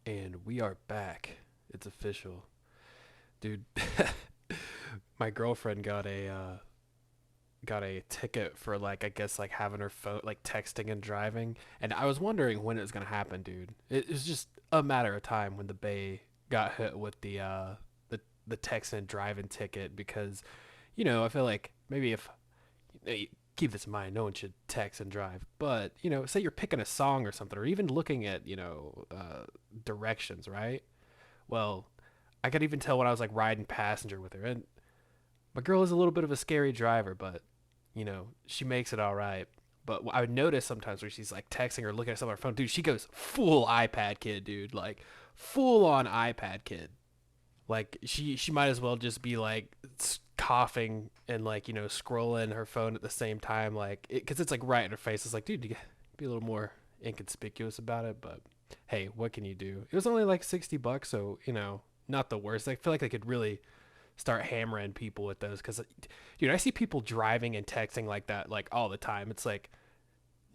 And we are back. It's official. Dude, my girlfriend got a ticket for like I guess like having her phone like texting and driving, and I was wondering when it was gonna happen, dude. It was just a matter of time when the Bay got hit with the texting and driving ticket because, I feel like maybe if you keep this in mind, no one should text and drive, but say you're picking a song or something, or even looking at directions, right? Well, I could even tell when I was like riding passenger with her, and my girl is a little bit of a scary driver, but she makes it all right. But I would notice sometimes where she's like texting or looking at something on her phone, dude, she goes full iPad kid, dude, like full on iPad kid. Like she might as well just be like coughing and like scrolling her phone at the same time, like because it's like right in her face. It's like, dude, you be a little more inconspicuous about it. But hey, what can you do? It was only like $60, so not the worst. I feel like they could really start hammering people with those because, dude, I see people driving and texting like that like all the time. It's like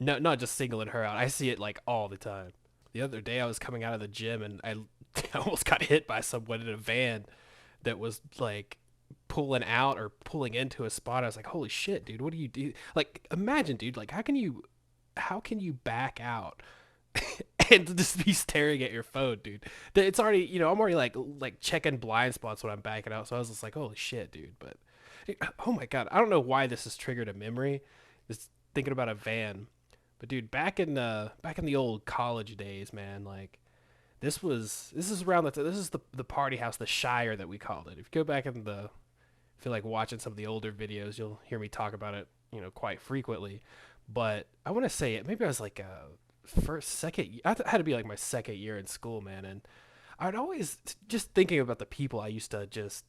no, not just singling her out. I see it like all the time. The other day I was coming out of the gym and I almost got hit by someone in a van that was like pulling out or pulling into a spot. I was like, holy shit, dude, what do you do? Like, imagine, dude, like how can you back out and just be staring at your phone, dude? It's already, I'm already like checking blind spots when I'm backing out. So I was just like, holy shit, dude. But oh my god, I don't know why this has triggered a memory. Just thinking about a van. But dude, back in the old college days, man, like this is around this is the party house, the Shire that we called it. If you go back in the feel like watching some of the older videos, you'll hear me talk about it, quite frequently. But I want to say it. Maybe I was like first, second. I had to be like my second year in school, man. And I'd always just thinking about the people I used to just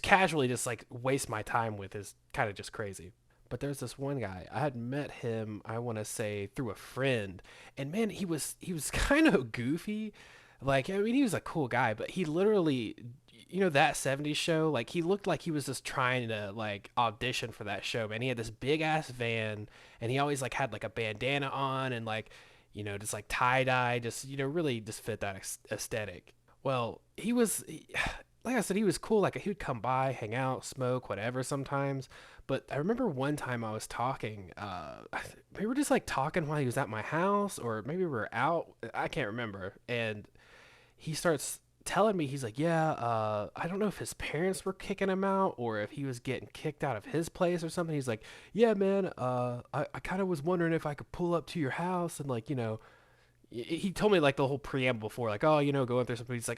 casually just like waste my time with is kind of just crazy. But there's this one guy I had met him. I want to say through a friend, and man, he was kind of goofy. Like, I mean, he was a cool guy, but he literally, that '70s show. Like, he looked like he was just trying to like audition for that show. Man, he had this big ass van, and he always like had like a bandana on and like, just like tie dye, just really just fit that aesthetic. Well, like I said, he was cool. Like he would come by, hang out, smoke, whatever sometimes. But I remember one time I was talking. We were just like talking while he was at my house, or maybe we were out. I can't remember. And he starts telling me, he's like, "Yeah, I don't know if his parents were kicking him out or if he was getting kicked out of his place or something." He's like, "Yeah, man, I kind of was wondering if I could pull up to your house and like, he told me like the whole preamble before, like, oh, going through something. He's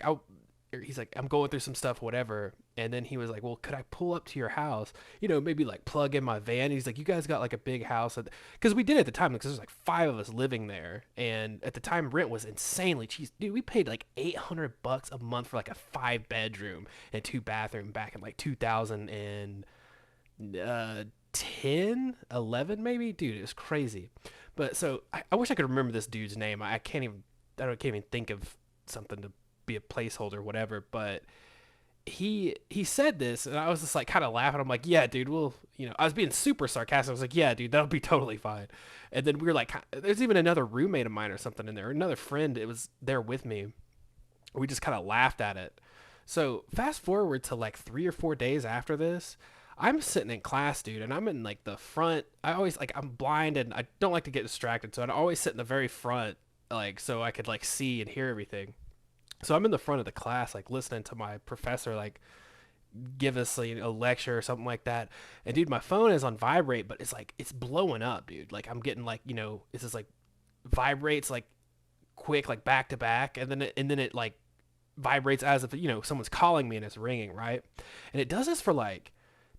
like, I'm going through some stuff, whatever. And then he was like, well, could I pull up to your house? Maybe like plug in my van. He's like, you guys got like a big house, because we did at the time, because there's like five of us living there, and at the time rent was insanely cheap. Dude, we paid like $800 a month for like a 5 bedroom and 2 bathroom back in like 2010, 11 maybe. Dude, it was crazy. But so I wish I could remember this dude's name. I can't even. Can't even think of something to be a placeholder, whatever. But he said this, and I was just like kind of laughing. I'm like, yeah, dude. Well, I was being super sarcastic. I was like, yeah, dude, that'll be totally fine. And then we were like, there's even another roommate of mine or something in there, another friend. It was there with me. We just kind of laughed at it. So fast forward to like 3 or 4 days after this, I'm sitting in class, dude, and I'm in like the front. I always like I'm blind and I don't like to get distracted, so I'd always sit in the very front, like so I could like see and hear everything. So I'm in the front of the class, like listening to my professor, like give us a lecture or something like that. And dude, my phone is on vibrate, but it's like it's blowing up, dude. Like I'm getting like it's just like vibrates like quick, like back to back, and then it like vibrates as if someone's calling me and it's ringing, right? And it does this for like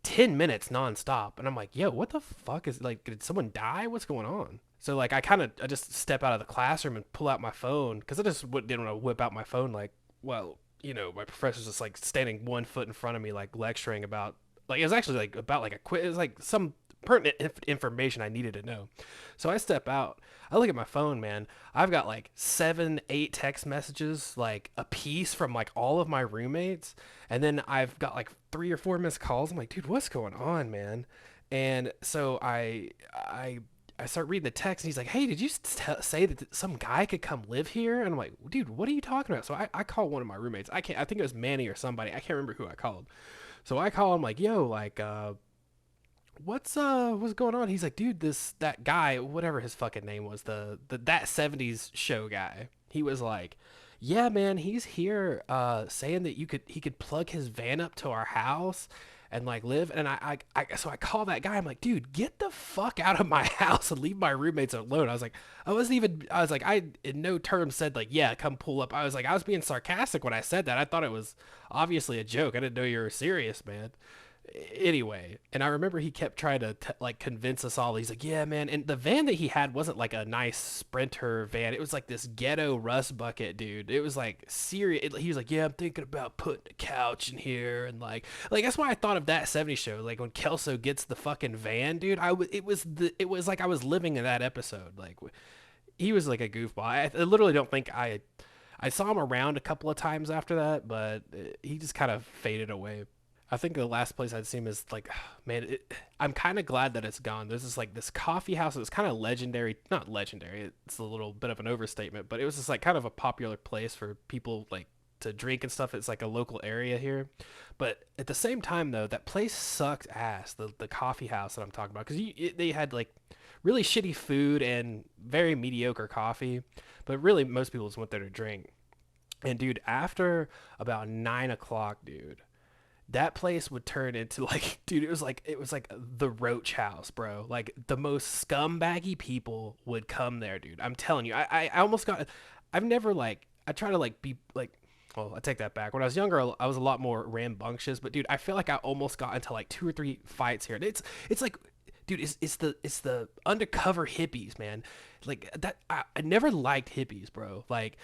10 minutes nonstop, and I'm like, yo, what the fuck is like? Did someone die? What's going on? So like I just step out of the classroom and pull out my phone because I just didn't want to whip out my phone like, well, my professor's just like standing 1 foot in front of me like lecturing about, like, it was actually like about like a quiz. It was like some pertinent information I needed to know. So I step out. I look at my phone, man. I've got like 7, 8 text messages like a piece from like all of my roommates, and then I've got like 3 or 4 missed calls. I'm like, dude, what's going on, man? And so I I start reading the text, and he's like, "Hey, did you say that some guy could come live here?" And I'm like, "Dude, what are you talking about?" So I call one of my roommates. I think it was Manny or somebody. I can't remember who I called. So I call him like, "Yo, like, what's going on?" He's like, "Dude, that guy, whatever his fucking name was, the that '70s show guy." He was like, "Yeah, man, he's here saying that he could plug his van up to our house and like live." And so I call that guy. I'm like, "Dude, get the fuck out of my house and leave my roommates alone." I was like, I in no terms said like, "Yeah, come pull up." I was being sarcastic when I said that. I thought it was obviously a joke. I didn't know you were serious, man. Anyway, and I remember he kept trying to like convince us all. He's like, "Yeah, man," and the van that he had wasn't like a nice Sprinter van. It was like this ghetto rust bucket, dude. It was like serious. He was like, "Yeah, I'm thinking about putting a couch in here," and like that's why I thought of that '70s show. Like when Kelso gets the fucking van, dude. It was like I was living in that episode. Like he was like a goofball. I literally don't think I saw him around a couple of times after that, but he just kind of faded away. I think the last place I'd seen him is like, man, I'm kind of glad that it's gone. There's this coffee house that was kind of legendary, not legendary. It's a little bit of an overstatement, but it was just like kind of a popular place for people like to drink and stuff. It's like a local area here, but at the same time though, that place sucked ass. The coffee house that I'm talking about, because they had like really shitty food and very mediocre coffee, but really most people just went there to drink. And dude, after about 9 o'clock, dude, that place would turn into like, dude, it was like the roach house, bro. Like the most scumbaggy people would come there, dude. I'm telling you. I almost got, I've never like, I try to like be like, well, I take that back. When I was younger, I was a lot more rambunctious, but dude, I feel like I almost got into like 2 or 3 fights here. And it's like, dude, it's the undercover hippies, man. Like that, I never liked hippies, bro. Like,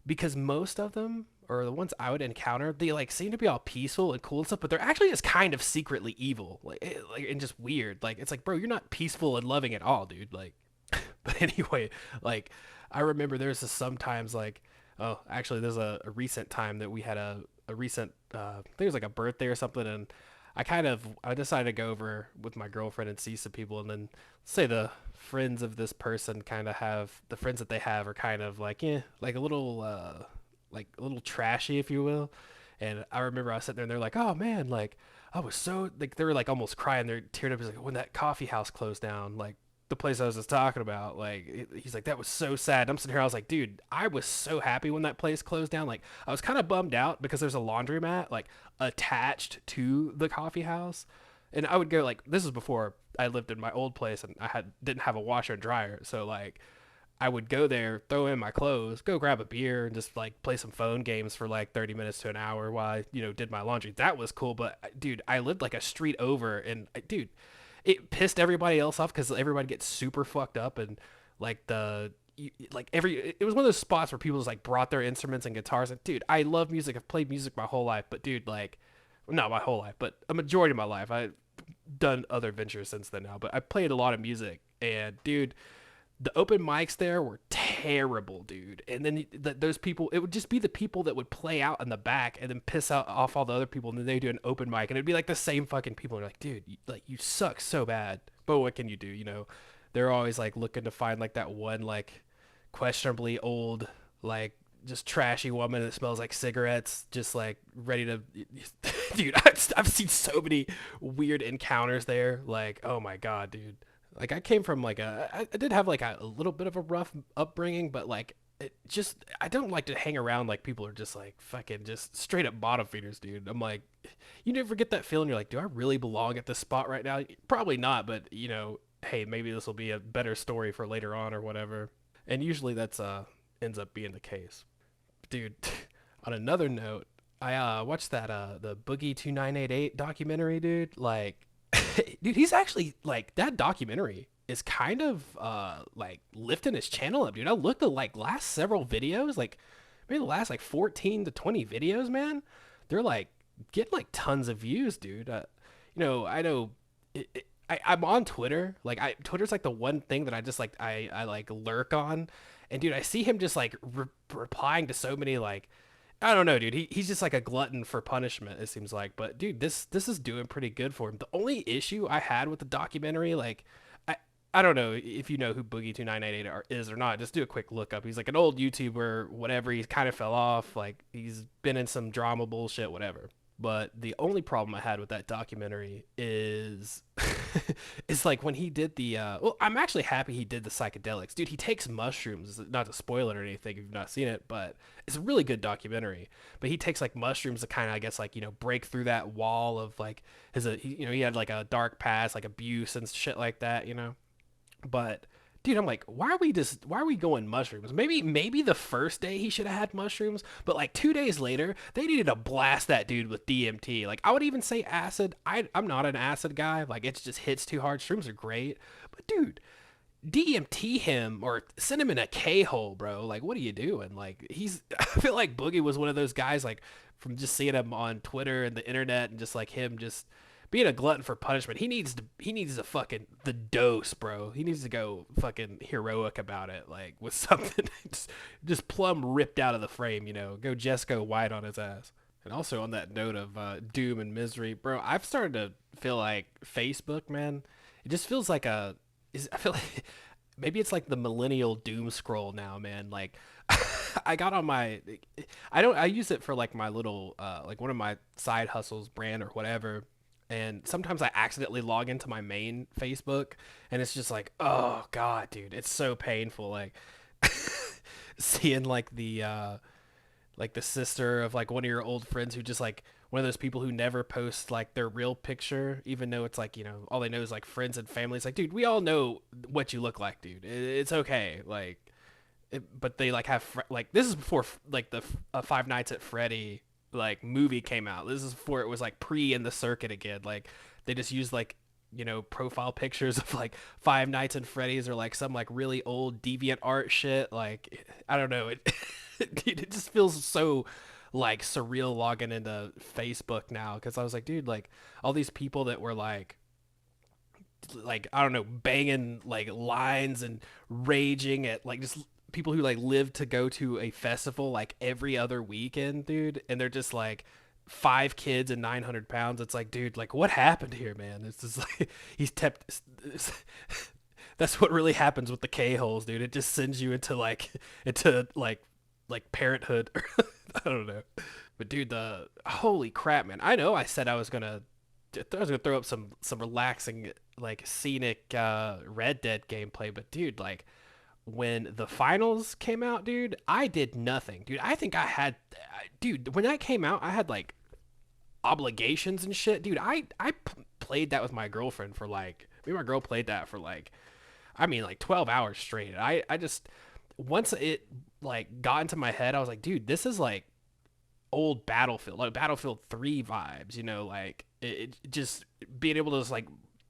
because most of them, or the ones I would encounter, they like seem to be all peaceful and cool and stuff, but they're actually just kind of secretly evil, like and just weird. Like it's like, bro, you're not peaceful and loving at all, dude. Like, but anyway, like I remember there's just sometimes like, oh, actually, there's a recent time that we had a recent, I think it was like a birthday or something, and I decided to go over with my girlfriend and see some people, and then say the friends of this person kind of have the friends that they have are kind of like, like like a little trashy, if you will. And I remember I was sitting there and they're like, "Oh man, like I was so," like they were like almost crying. They're teared up. He's like, "When that coffee house closed down, like the place I was just talking about, like he's like, that was so sad." And I'm sitting here, I was like, "Dude, I was so happy when that place closed down." Like I was kind of bummed out because there's a laundromat like attached to the coffee house, and I would go like, this is before I lived in my old place and didn't have a washer and dryer, so like I would go there, throw in my clothes, go grab a beer, and just like play some phone games for like 30 minutes to an hour while I, did my laundry. That was cool. But dude, I lived like a street over, and dude, it pissed everybody else off because everybody gets super fucked up, and like it was one of those spots where people just like brought their instruments and guitars. And dude, I love music. I've played music my whole life, but dude, like, not my whole life, but a majority of my life. I've done other ventures since then now, but I played a lot of music, and dude, the open mics there were terrible, dude. And then those people, it would just be the people that would play out in the back and then piss out off all the other people, and then they do an open mic, and it'd be like the same fucking people. And you're like, dude, you suck so bad. But what can you do? They're always like looking to find like that one like questionably old, like just trashy woman that smells like cigarettes, just like ready to. Dude, I've seen so many weird encounters there. Like, oh my god, dude. Like I came from like I did have like a little bit of a rough upbringing, but like I don't like to hang around like people are just like fucking just straight up bottom feeders, dude. I'm like, you never get that feeling. You're like, do I really belong at this spot right now? Probably not, but hey, maybe this will be a better story for later on or whatever. And usually that's ends up being the case, dude. On another note, I watched that the Boogie 2988 documentary, dude. Like. Dude, he's actually like that documentary is kind of like lifting his channel up, dude. I looked at like last several videos, like maybe the last like 14 to 20 videos, man. They're like getting like tons of views, dude. I know I'm on Twitter. Like Twitter's like the one thing that I just like I like lurk on, and dude, I see him just like replying to so many like. I don't know, dude. He's just like a glutton for punishment, it seems like. But dude, this is doing pretty good for him. The only issue I had with the documentary, like, I don't know if you know who Boogie2988 is or not. Just do a quick look up. He's like an old YouTuber, whatever. He's kind of fell off. Like he's been in some drama bullshit, whatever. But the only problem I had with that documentary is is like when he did the well, I'm actually happy he did the psychedelics. Dude, he takes mushrooms, not to spoil it or anything if you've not seen it, but it's a really good documentary. But he takes like mushrooms to kind of I guess like, break through that wall of like he had like a dark past, like abuse and shit like that. But dude, I'm like, why are we going mushrooms? Maybe the first day he should have had mushrooms, but like 2 days later, they needed to blast that dude with DMT. Like I would even say acid. I'm not an acid guy. Like it just hits too hard. Shrooms are great, but dude, DMT him or send him in a K-hole, bro. Like what are you doing? Like I feel like Boogie was one of those guys like from just seeing him on Twitter and the internet and just like him just being a glutton for punishment. He needs to fucking the dose, bro. He needs to go fucking heroic about it, like with something just plumb ripped out of the frame, go Jesco White on his ass. And also on that note of doom and misery, bro, I've started to feel like Facebook, man. It just feels like I feel like maybe it's like the millennial doom scroll now, man. Like I got on I use it for like my little like one of my side hustles brand or whatever, and sometimes I accidentally log into my main Facebook and it's just like, oh god, dude, it's so painful, like seeing like the sister of like one of your old friends who just like one of those people who never post like their real picture, even though it's like, all they know is like friends and family. It's like, dude, we all know what you look like, dude. It's okay. Like, but they like have, like, this is before like the Five Nights at Freddy like movie came out. This is before it was like pre in the circuit again. Like, they just used like, profile pictures of like Five Nights at Freddy's or like some like really old deviant art shit. Like, I don't know. Dude, it just feels so like surreal logging into Facebook now because I was like, dude, like all these people that were like I don't know, banging like lines and raging at like just people who like live to go to a festival like every other weekend, dude, and they're just like 5 kids and 900 pounds. It's like, dude, like what happened here, man? It's just like he's kept. That's what really happens with the K holes, dude. It just sends you into like parenthood. I don't know. But dude, the holy crap, man. I know I said I was gonna throw up some relaxing like scenic Red Dead gameplay, but dude, like when the finals came out, dude, I did nothing. Dude, I think dude, when that came out, I had like obligations and shit. Dude, played that with my girlfriend for like me and my girl played that for like I mean like 12 hours straight. I just once it like got into my head, I was like, dude, this is like old Battlefield, like Battlefield 3 vibes, like it just being able to just like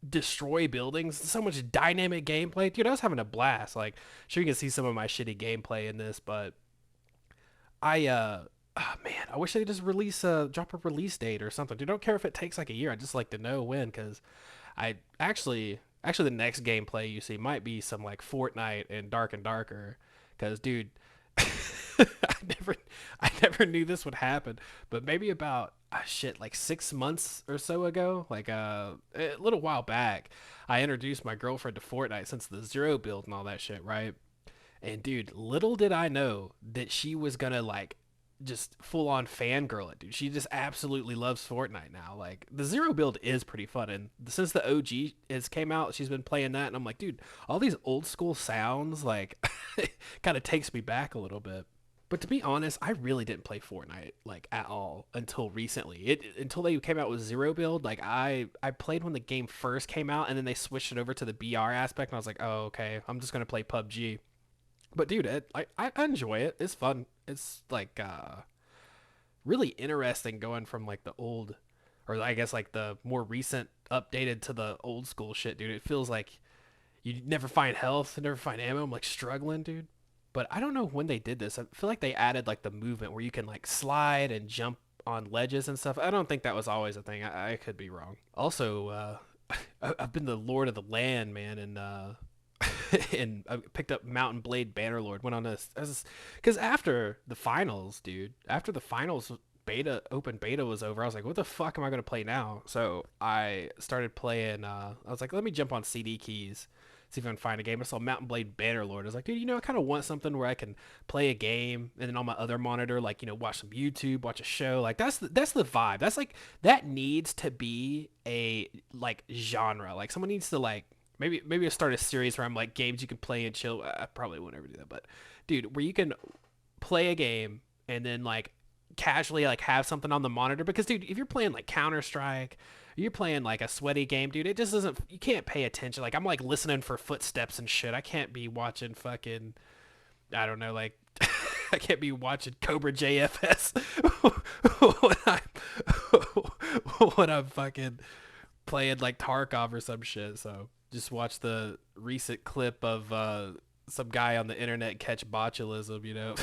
destroy buildings, so much dynamic gameplay. Dude, I was having a blast. Like, sure, you can see some of my shitty gameplay in this, but oh man, I wish they just drop a release date or something. Dude, I don't care if it takes like a year. I just like to know when, because I actually the next gameplay you see might be some like Fortnite and Dark and Darker, because dude, I never knew this would happen, but maybe about like 6 months or so ago, like a little while back, I introduced my girlfriend to Fortnite since the zero build and all that shit, right? And dude, little did I know that she was gonna like just full on fangirl it, dude. She just absolutely loves Fortnite now. Like the zero build is pretty fun, and since the OG has came out, she's been playing that, and I'm like, dude, all these old school sounds like kind of takes me back a little bit. But to be honest, I really didn't play Fortnite like at all until recently. Until they came out with zero build. Like I played when the game first came out, and then they switched it over to the BR aspect, and I was like, oh okay, I'm just gonna play PUBG. But dude, I enjoy it. It's fun. It's like really interesting going from like the old, or I guess like the more recent updated to the old school shit, dude. It feels like you never find health, never find ammo. I'm like struggling, dude. But I don't know when they did this. I feel like they added like the movement where you can like slide and jump on ledges and stuff. I don't think that was always a thing. I could be wrong. Also, I've been the Lord of the Land, man, and and I picked up Mountain Blade Bannerlord. Went on this because after the finals, dude. After the finals open beta was over, I was like, what the fuck am I gonna play now? So I started playing. I was like, let me jump on CD Keys, see if I can find a game. I saw Mountain Blade Bannerlord. I was like, dude, I kind of want something where I can play a game and then on my other monitor, like, watch some YouTube, watch a show. Like that's the vibe. That's like that needs to be a like genre. Like someone needs to like maybe I start a series where I'm like games you can play and chill. I probably won't ever do that, but dude, where you can play a game and then like casually like have something on the monitor because dude, if you're playing like Counter-Strike, you're playing like a sweaty game, dude, it just doesn't, you can't pay attention. Like I'm like listening for footsteps and shit. I can't be watching fucking, I don't know, like I can't be watching Cobra JFS when I'm fucking playing like Tarkov or some shit. So just watch the recent clip of some guy on the internet catch botulism.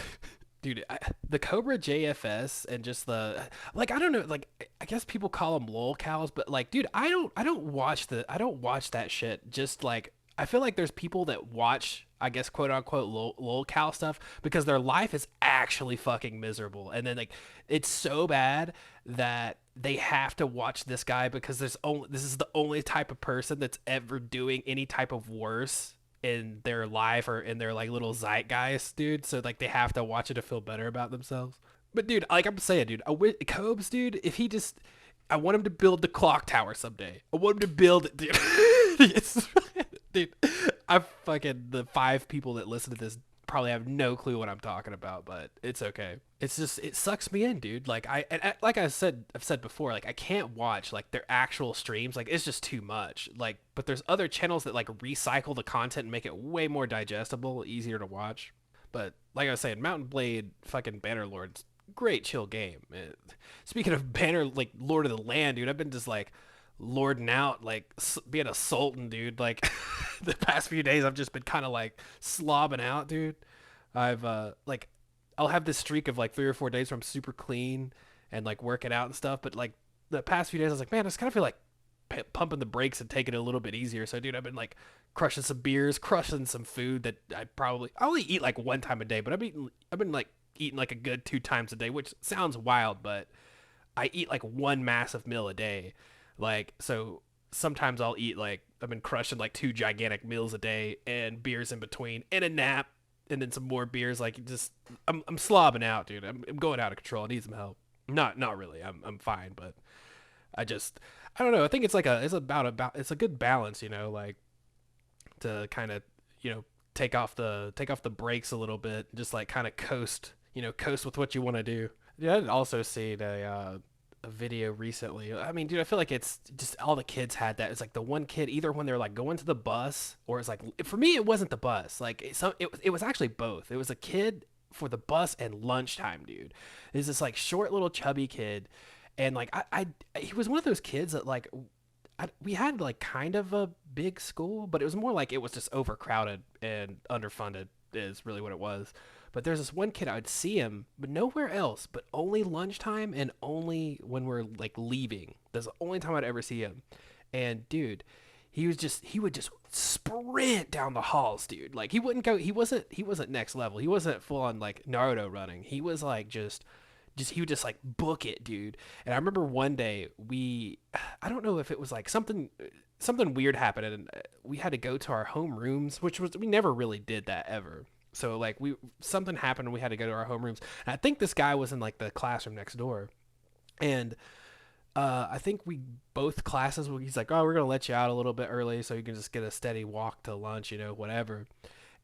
Dude, the Cobra JFS and just the like I don't know, like I guess people call them lol cows, but like dude, I don't watch that shit. Just like I feel like there's people that watch, I guess, quote unquote lol cow stuff because their life is actually fucking miserable, and then like it's so bad that they have to watch this guy because this is the only type of person that's ever doing any type of worse in their life or in their like little zeitgeist, dude. So like they have to watch it to feel better about themselves. But dude, like I'm saying, dude, Cobes, dude, if he just, I want him to build the clock tower someday. I want him to build it, dude. It's, dude, I fucking the 5 people that listen to this probably have no clue what I'm talking about, but it's okay. It's just it sucks me in, dude. Like like I've said before, like I can't watch like their actual streams. Like it's just too much. Like, but there's other channels that like recycle the content and make it way more digestible, easier to watch. But like I was saying, Mountain Blade fucking Bannerlord's great chill game. Speaking of Banner, like Lord of the Land, dude, I've been just like lording out, like being a sultan, dude. Like the past few days, I've just been kind of like slobbing out, dude. I've like I'll have this streak of like 3 or 4 days where I'm super clean and like working out and stuff. But like the past few days, I was like, man, I just kind of feel like pumping the brakes and taking it a little bit easier. So, dude, I've been like crushing some beers, crushing some food that I only eat like 1 time a day, but I've been like eating like a good 2 times a day, which sounds wild, but I eat like 1 massive meal a day. Like, so sometimes I'll eat like, I've been crushing like 2 gigantic meals a day and beers in between and a nap and then some more beers. Like just, I'm slobbing out, dude. I'm going out of control. I need some help. Not really. I'm fine, but I don't know. I think it's like it's a good balance, like to kind of, take off the brakes a little bit, just like kind of coast with what you want to do. Yeah, I'd also seen a video recently. I mean, dude, I feel like it's just all the kids had that. It's like the one kid, either when they're like going to the bus or it's like, for me, it wasn't the bus. Like it was actually both. It was a kid for the bus and lunchtime, dude. It's this like short little chubby kid. And like, he was one of those kids that like, we had like kind of a big school, but it was more like it was just overcrowded and underfunded is really what it was. But there's this one kid, I would see him, but nowhere else, but only lunchtime and only when we're like leaving. That's the only time I'd ever see him. And dude, he would just sprint down the halls, dude. Like he wasn't next level. He wasn't full on like Naruto running. He was like he would just like book it, dude. And I remember one day I don't know if it was like something weird happened and we had to go to our home rooms, we never really did that ever. So like something happened and we had to go to our homerooms. And I think this guy was in like the classroom next door. And I think we both classes, he's like, oh, we're going to let you out a little bit early so you can just get a steady walk to lunch, whatever.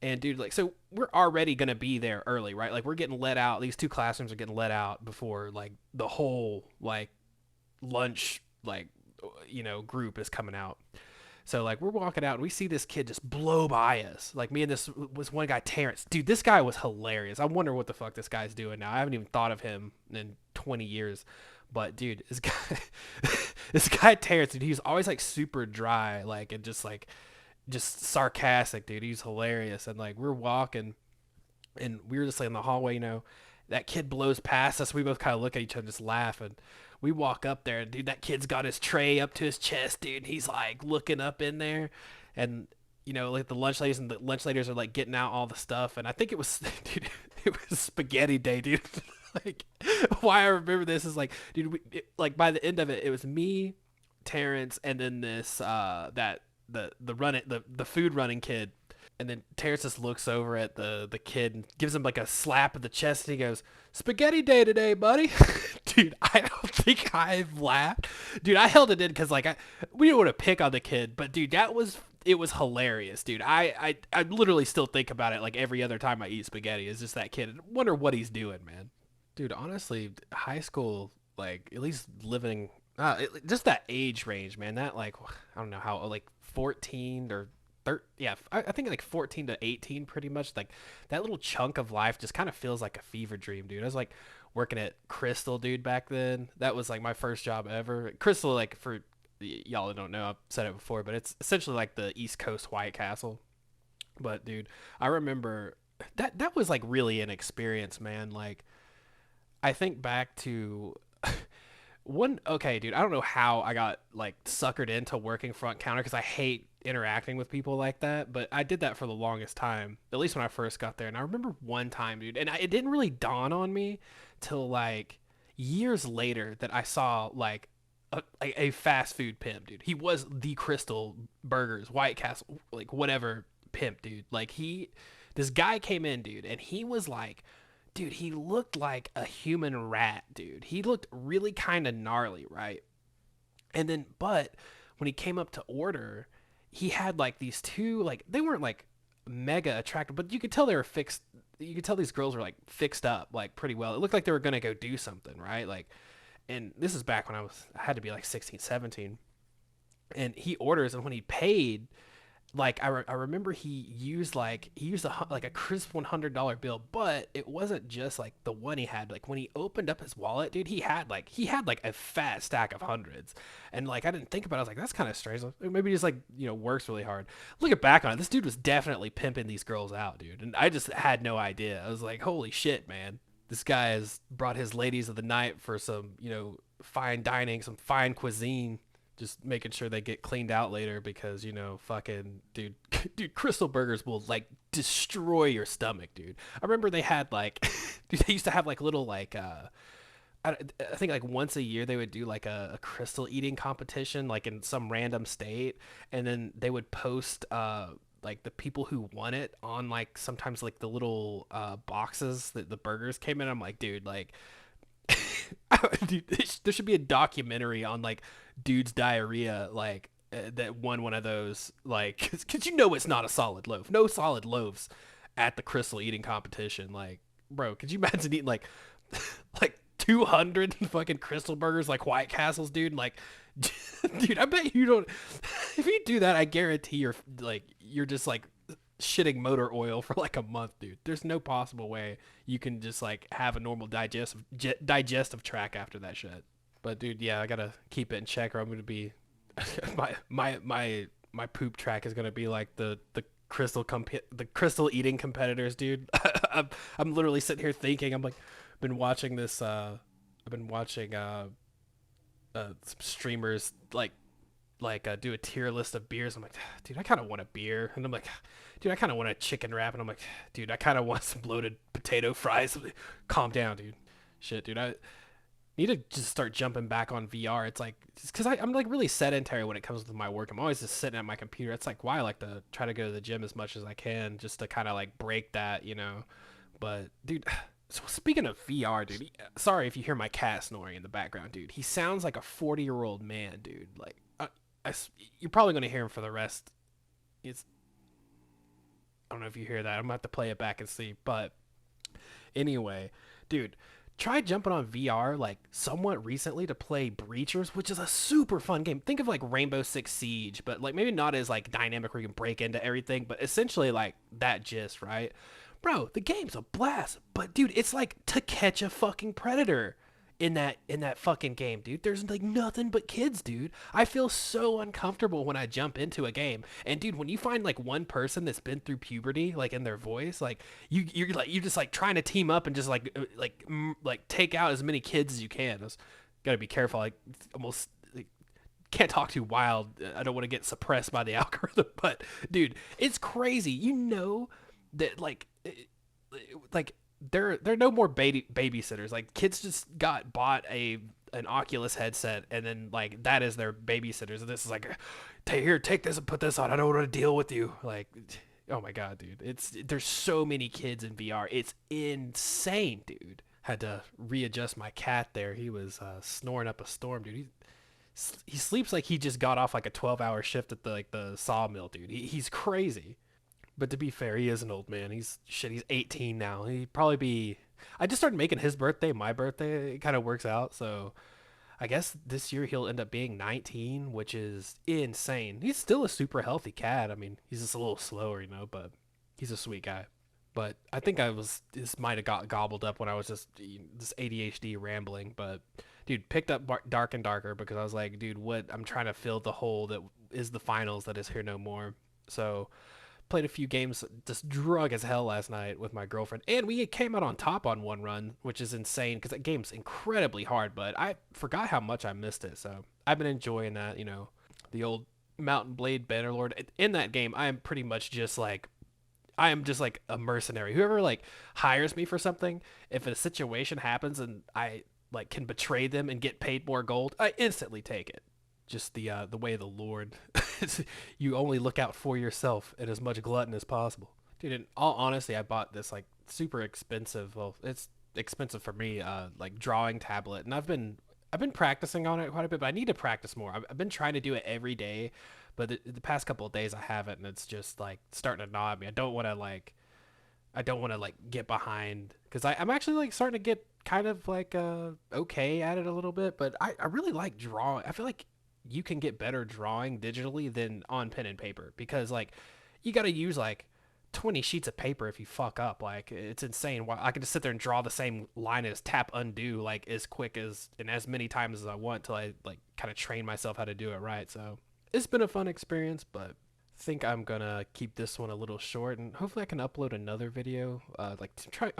And dude, like, so we're already going to be there early, right? Like we're getting let out. These 2 classrooms are getting let out before like the whole like lunch, like, group is coming out. So like we're walking out and we see this kid just blow by us. Like me and this was one guy, Terrence. Dude, this guy was hilarious. I wonder what the fuck this guy's doing now. I haven't even thought of him in 20 years. But dude, this guy Terrence, dude, he was always like super dry, like and just sarcastic, dude. He's hilarious. And like we're walking and we were just like in the hallway, that kid blows past us. We both kind of look at each other and just laugh. And we walk up there, and dude, that kid's got his tray up to his chest, dude. He's like looking up in there, and like the lunch ladies are like getting out all the stuff. And I think it was, dude, it was spaghetti day, dude. Like, why I remember this is like, dude, like by the end of it, it was me, Terrence, and then this that the food running kid. And then Terrence just looks over at the kid and gives him like a slap in the chest, and he goes, "Spaghetti day today, buddy." Dude, I don't think I've laughed. Dude, I held it in because like we didn't want to pick on the kid, but dude, it was hilarious, dude. I literally still think about it like every other time I eat spaghetti. Is just that kid. I wonder what he's doing, man. Dude, honestly, high school, like at least living, just that age range, man. That like I don't know how like 14 or yeah, I think like 14 to 18, pretty much. Like that little chunk of life just kind of feels like a fever dream, dude. I was like working at Crystal, dude, back then. That was like my first job ever. Crystal, like for y'all that don't know, I've said it before, but it's essentially like the East Coast White Castle. But dude, I remember that was like really an experience, man. Like I think back to one. Okay, dude, I don't know how I got like suckered into working front counter because I hate interacting with people like that, but I did that for the longest time, at least when I first got there. And I remember one time, dude, and it didn't really dawn on me till like years later that I saw like a fast food pimp, dude. He was the Crystal Burgers, White Castle, like whatever pimp, dude. Like this guy came in, dude, and he was like, dude, he looked like a human rat, dude. He looked really kind of gnarly, right? And then, but when he came up to order, he had like these two, like they weren't like mega attractive, but you could tell they were fixed. You could tell these girls were like fixed up like pretty well. It looked like they were gonna go do something, right? Like, and this is back when I had to be like 16, 17. And he orders, and when he paid, like I remember he used like a crisp $100 bill, but it wasn't just like the one he had. Like when he opened up his wallet, dude, he had like a fat stack of hundreds. And like I didn't think about it. I was like, that's kind of strange. Like, maybe he's like, works really hard. Looking back on it, this dude was definitely pimping these girls out, dude, and I just had no idea. I was like, holy shit, man, this guy has brought his ladies of the night for some fine dining, some fine cuisine, just making sure they get cleaned out later because fucking dude, dude, Crystal Burgers will like destroy your stomach, dude. I remember they had like dude, they used to have like little like I think like once a year they would do like a crystal eating competition like in some random state, and then they would post like the people who won it on like sometimes like the little boxes that the burgers came in. I'm like, dude, like dude, there should be a documentary on like dude's diarrhea, like that won one of those, like because it's not a solid loaf. No solid loaves at the crystal eating competition. Like, bro, could you imagine eating like like 200 fucking Crystal Burgers like White Castles, dude? Like, dude, I bet you don't. If you do that, I guarantee you're just like shitting motor oil for like a month, dude. There's no possible way you can just like have a normal digestive tract after that shit. But dude, yeah, I gotta keep it in check, or I'm gonna be my poop track is gonna be like the crystal eating competitors, dude. I'm literally sitting here thinking, I'm like, been watching this. I've been watching some streamers like do a tier list of beers. I'm like, dude, I kind of want a beer, and I'm like, dude, I kind of want a chicken wrap, and I'm like, dude, I kind of want some bloated potato fries. Calm down, dude. Shit, dude, I need to just start jumping back on VR. It's like, because I'm like really sedentary when it comes to my work. I'm always just sitting at my computer. It's like why I like to try to go to the gym as much as I can just to kind of like break that, But dude, so speaking of VR, dude, sorry if you hear my cat snoring in the background, dude. He sounds like a 40-year-old man, dude. Like, you're probably gonna hear him for the rest. I don't know if you hear that. I'm gonna have to play it back and see. But anyway, dude, try jumping on VR like somewhat recently to play Breachers, which is a super fun game. Think of like Rainbow Six Siege, but like maybe not as like dynamic where you can break into everything, but essentially like that gist, right? Bro, the game's a blast, but dude, it's like To Catch a Fucking Predator in that fucking game, dude. There's like nothing but kids, dude. I feel so uncomfortable when I jump into a game. And dude, when you find like one person that's been through puberty, like in their voice, like you're just like trying to team up and just like take out as many kids as you can. Gotta be careful. Like almost like, can't talk too wild. I don't want to get suppressed by the algorithm. But dude, it's crazy. That like there are no more babysitters. Like kids just bought a an Oculus headset, and then like that is their babysitters. And this is like, here, take this and put this on. I don't want to deal with you. Like, oh my god, dude, there's so many kids in VR. It's insane, dude. Had to readjust my cat there. He was snoring up a storm, dude. He sleeps like he just got off like a 12-hour shift at the sawmill, dude. He's crazy. But to be fair, he is an old man. He's 18 now. He'd probably be. I just started making his birthday my birthday. It kind of works out. So I guess this year he'll end up being 19, which is insane. He's still a super healthy cat. I mean, he's just a little slower, but he's a sweet guy. But I think this might have got gobbled up when I was just this ADHD rambling. But dude, picked up Dark and Darker because I was like, dude, what? I'm trying to fill the hole that is the finals that is here no more. So played a few games, just drug as hell last night with my girlfriend, and we came out on top on one run, which is insane because that game's incredibly hard. But I forgot how much I missed it, so I've been enjoying that. The old Mountain Blade Bannerlord. In that game, I am pretty much just like a mercenary. Whoever like hires me for something, if a situation happens and I like can betray them and get paid more gold, I instantly take it. Just the way of the Lord. You only look out for yourself and as much glutton as possible. Dude, in all honesty, I bought this like super expensive, well, it's expensive for me, like drawing tablet, and I've been practicing on it quite a bit, but I need to practice more. I've been trying to do it every day, but the past couple of days I haven't, and it's just like starting to gnaw at me. I don't want to like get behind because I'm actually like starting to get kind of like okay at it a little bit, but I really like drawing. I feel like you can get better drawing digitally than on pen and paper because like you got to use like 20 sheets of paper if you fuck up. Like it's insane. Why I can just sit there and draw the same line as tap undo like as quick as and as many times as I want till I like kind of train myself how to do it right. So it's been a fun experience, but I think I'm gonna keep this one a little short and hopefully I can upload another video. I'm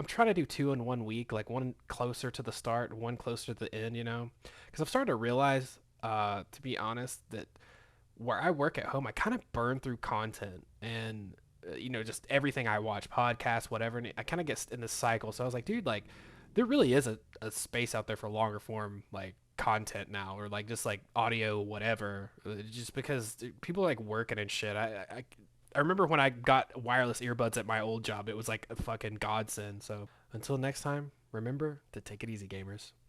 trying to do two in 1 week, like one closer to the start, one closer to the end, because I've started to realize to be honest, that where I work at home, I kind of burn through content and, just everything I watch, podcasts, whatever. And I kind of get in this cycle. So I was like, dude, like, there really is a space out there for longer form, like, content now, or like just like audio, whatever. Just because people are, like working and shit. I remember when I got wireless earbuds at my old job, it was like a fucking godsend. So until next time, remember to take it easy, gamers.